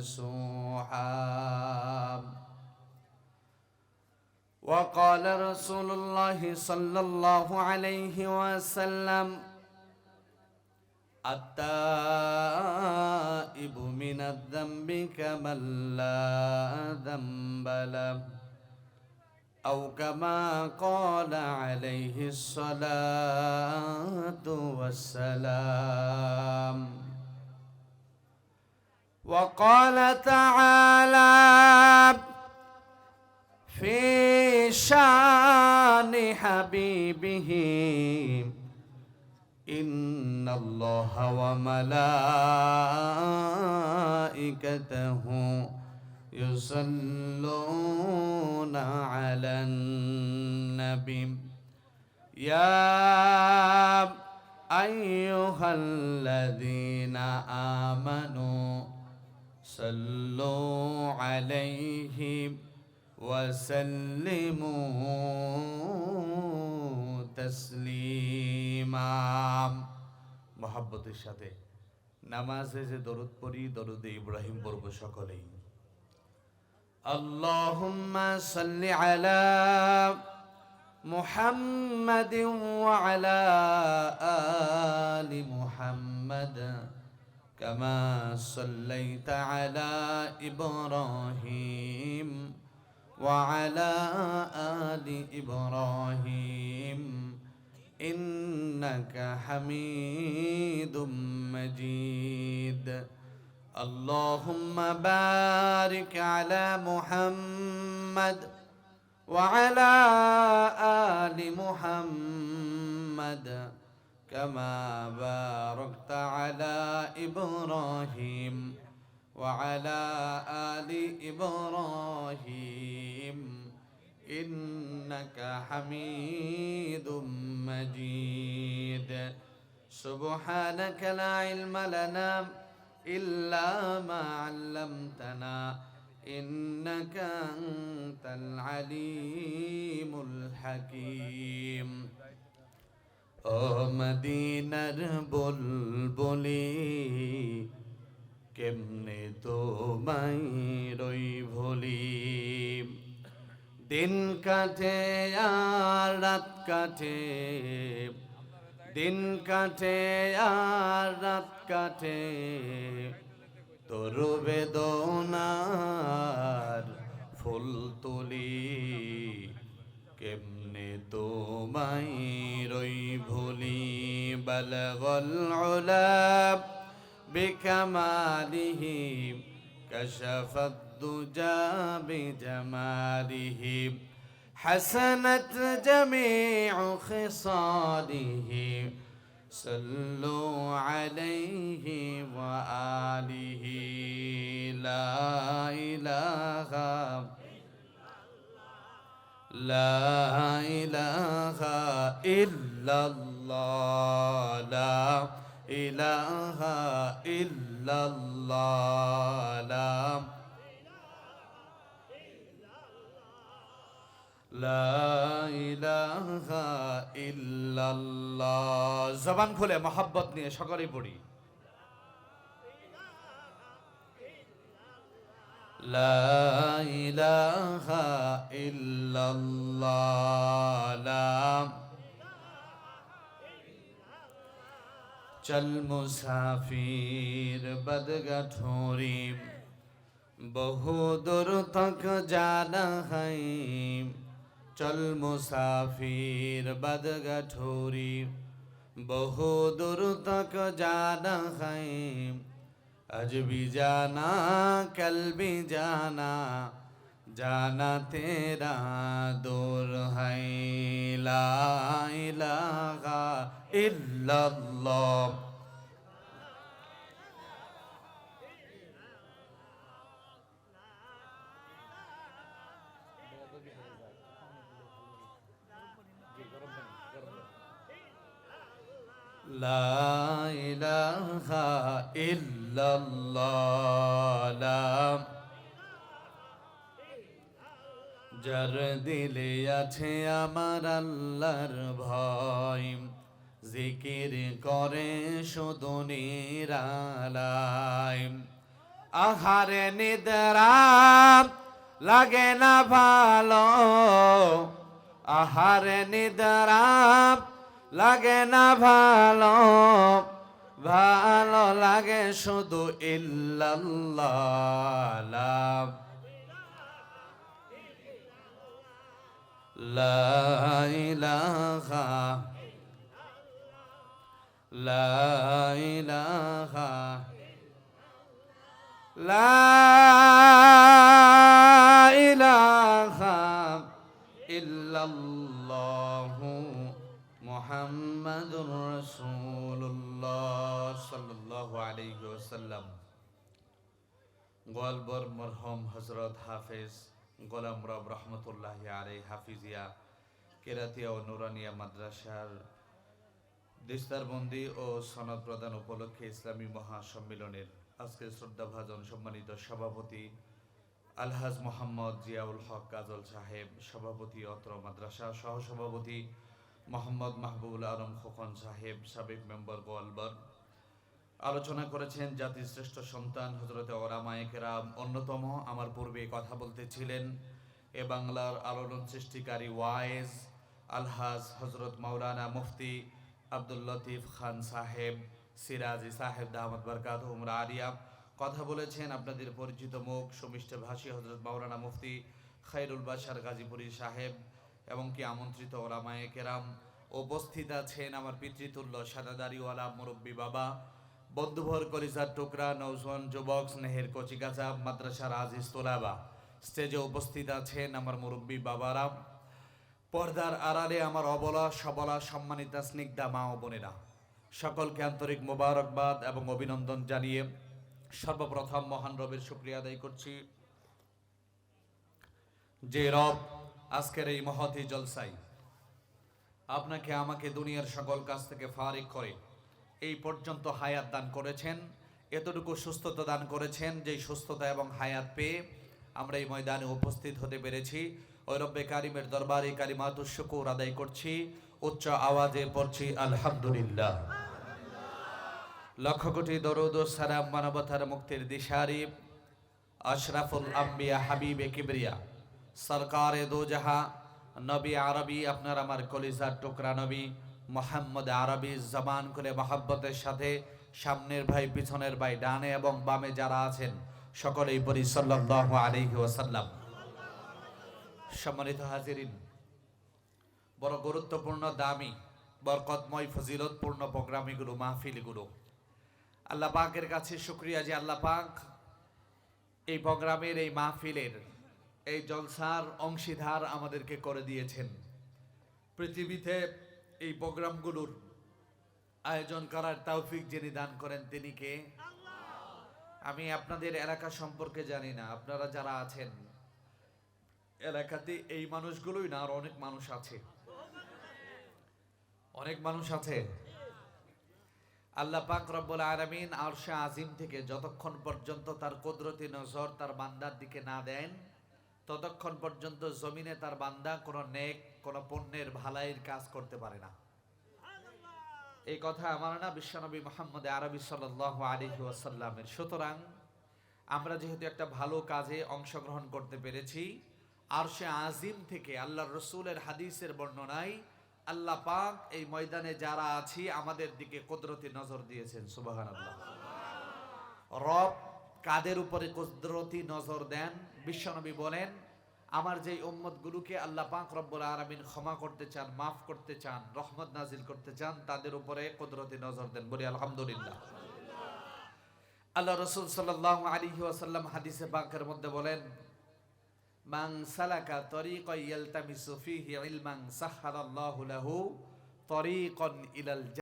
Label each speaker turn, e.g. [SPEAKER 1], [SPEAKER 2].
[SPEAKER 1] مسوحا. وقال رسول الله صلى الله عليه وسلم: التائب من الذنب كمن لا ذنب له، أو كما قال عليه الصلاة والسلام. وقال تعالى في شان حبيبه: إن الله وملائكته يصلون على النبي يا أيها الذين آمنوا صلوا عليه وسلموا تسليما. মহব্বতের সাথে নামাজে যে দরুদ পড়ি, দরুদে ইব্রাহিম পড়ব সকলেই। আল্লাহুম্মা সাল্লি আলা মুহাম্মাদিন ওয়া আলা আলি মুহাম্মাদ কামা সাল্লাইতা আলা ইব্রাহিম وعلى آل إبراهيم إنك حميد مجيد. اللهم بارك على محمد وعلى آل محمد كما باركت على إبراهيم وعلى آل إبراهيم إنك حميد مجيد. سبحانك لا علم لنا إلا ما علمتنا إنك أنت العليم الحكيم. ও মদিনার বুলবুলি কেমনে তোমায় রই ভুলি, দিন কাটে আর রাত কাটে, দিন কাটে আর রাত কাটে, তোর বেদনার ফুল তুলি কেমনে তোমায় রই ভুলি। বালাগাল উলা بكماله كشف الدجى بجماله حسنت جميع خصاله صلوا عليه وآله. لا إله لا إله إلا الله لا إله إلا الله لا إله إلا الله. জবান খুলে মহব্বত নিয়ে সকলেই পড়ি। لا إله إلا الله. चल मुसाफिर बदगठोरी बहु दूर तक जाना है, चल मुसाफिर बदगठोरी बहु दूर तक जाना है, आज भी जाना कल भी जाना, जाना तेरा दूर है। ला इलाहा इल्लल्लाह লা ইলাহা ইল্লাল্লাহ। যার দিলে আছে আমার আল্লাহর ভয়, জিকির করে শুধু নিরালায়, আহারে নিদ্রা লাগে না ভালো, আহারে নিদ্রা লাগে না ভালো, ভালো লাগে শুধু ইল্লাল্লাহ, লা ইলাহা লা ইলাহা লা ইলাহা ইল্লাল্লাহু মুহাম্মাদুর রাসূলুল্লাহ সাল্লাল্লাহু আলাইহি ওয়াসাল্লাম। গোয়ালবর মরহুম হযরত হাফেজ গোলাম রব রহমতুল্লাহি আলাইহি হাফিজিয়া কেরাতিয়া ও নুরানিয়া মাদ্রাসার দিস্তারবন্দি ও সনদ প্রদান উপলক্ষে ইসলামী মহাসম্মেলনের আজকে শ্রদ্ধাভাজন সম্মানিত সভাপতি আলহাজ মোহাম্মদ জিয়াউল হক কাজল সাহেব, সভাপতি অত্র মাদ্রাসা, সহসভাপতি মোহাম্মদ মাহবুবুল আলম খোকন সাহেব, সাবেক মেম্বার গোয়ালবর, আলোচনা করেছেন জাতির শ্রেষ্ঠ সন্তান হযরতে ওলামায়ে কেরাম, অন্যতম আমার পূর্বে কথা বলতেছিলেন এ বাংলার আলোড়ন সৃষ্টিকারী ওয়াইজ আলহাজ হযরত মাওলানা মুফতি আব্দুল লতিফ খান সাহেব সিরাজি সাহেব দামাত বরকাতুহুম আলিয়া। কথা বলেছেন আপনাদের পরিচিত মুখ সুমিষ্ট ভাষী হযরত মাওলানা মুফতি খায়রুল বাশার গাজীপুরী সাহেব এবং কি আমন্ত্রিত ওলামায়ে কেরাম। উপস্থিত আছেন আমার পিতৃতুল্য সাদাদারিওয়ালা মুরব্বী বাবা, বন্ধুভর কলিজার টুকরা, নৌজওয়ান যুবক, স্নেহের কচিকাচা, মাদ্রাসার আজিজ তোলাবা। স্টেজে উপস্থিত আছেন আমার মুরব্বী বাবারা, পর্দার আড়ালে আমার অবলা সবলা সম্মানিতা স্নিগ্ধা মা ও বোনেরা, সকলকে আন্তরিক মোবারকবাদ এবং অভিনন্দন জানিয়ে সর্বপ্রথম মহান রবের শুকরিয়া আদায় করছি, যে রব আজকের এই মহতি জলসায় আপনাকে আমাকে দুনিয়ার সকল কাজ থেকে ফারিক করে এই পর্যন্ত হায়াত দান করেছেন, এতটুকু সুস্থতা দান করেছেন, যেই সুস্থতা এবং হায়াত পেয়ে আমরা এই ময়দানে উপস্থিত হতে পেরেছি। ওই রব্বে কারিমের দরবারে কালিমাতুশ শুকর আদায় করছি, উচ্চ আওয়াজে পড়ছি আলহামদুলিল্লাহ। লক্ষ কোটি দরুদ ও সালাম মানবতার মুক্তির দিশারি আশরাফুল আম্বিয়া হাবিবে কিবরিয়া সরকারে দো জাহা নবী আরবি, আপনার আমার কলিজার টুকরা নবী মোহাম্মদ আরবি, জবান করে মহব্বতের সাথে সামনের ভাই, পিছনের ভাই, ডানে এবং বামে যারা আছেন সকলেই পড়ি সাল্লাল্লাহু আলাইহি ওয়াসাল্লাম। সম্মানিত হাজিরিন, বড় গুরুত্বপূর্ণ, দামি, বরকতময়, ফজিলতপূর্ণ প্রোগ্রামগুলো, মাহফিলগুলো, আল্লাহ পাকের কাছে শুকরিয়া যে আল্লাহ পাক এই প্রোগ্রামের, এই মাহফিলের, এই জলসার অংশীদার আমাদেরকে করে দিয়েছেন। পৃথিবীতে এই প্রোগ্রামগুলোর আয়োজন করার তৌফিক যিনি দান করেন তিনি কে? আমি আপনাদের এলাকা সম্পর্কে জানি না, আপনারা যারা আছেন এলাকাতে এই মানুষগুলোই না, আর অনেক মানুষ আছে, অনেক মানুষ আছে। আল্লাহ পাক রব্বুল আলামিন আরশে আজিম থেকে যতক্ষণ পর্যন্ত তার কুদরতি নজর তার বান্দার দিকে না দেন, ততক্ষণ পর্যন্ত জমিনে তার বান্দা কোনো নেক, কোনো পুণ্যের, ভালাইয়ের কাজ করতে পারে না। এই কথা আমার না, বিশ্বনবী মুহাম্মদ আরবি সাল্লাল্লাহু আলাইহি ওয়াসাল্লামের। সুতরাং আমরা যেহেতু একটা ভালো কাজে অংশগ্রহণ করতে পেরেছি, আরশে আজিম থেকে আল্লাহর রাসূলের হাদিসের বর্ণনায় আল্লাহ পাক এই ময়দানে যারা আছি আমাদের দিকে কুদরতি নজর দিয়েছেন। সুবহানাল্লাহ। রব কাদের উপরে কুদরতি নজর দেন? বিশ্বনবী বলেন, আমার যেই উম্মতগুলোকে আল্লাহ পাক রব্বুল আলামিন ক্ষমা করতে চান, মাফ করতে চান, রহমত নাজিল করতে চান, তাদের উপরে কুদরতি নজর দেন। বলি আলহামদুলিল্লাহ। আল্লাহ রাসূল সাল্লাল্লাহু আলাইহি ওয়াসাল্লাম হাদিসে পাকের মধ্যে বলেন, মান সালাকা তরিকান ইয়ালতামিসু ফীহি ইলমান সাহহারাল্লাহু লাহু তরিকান ইলাল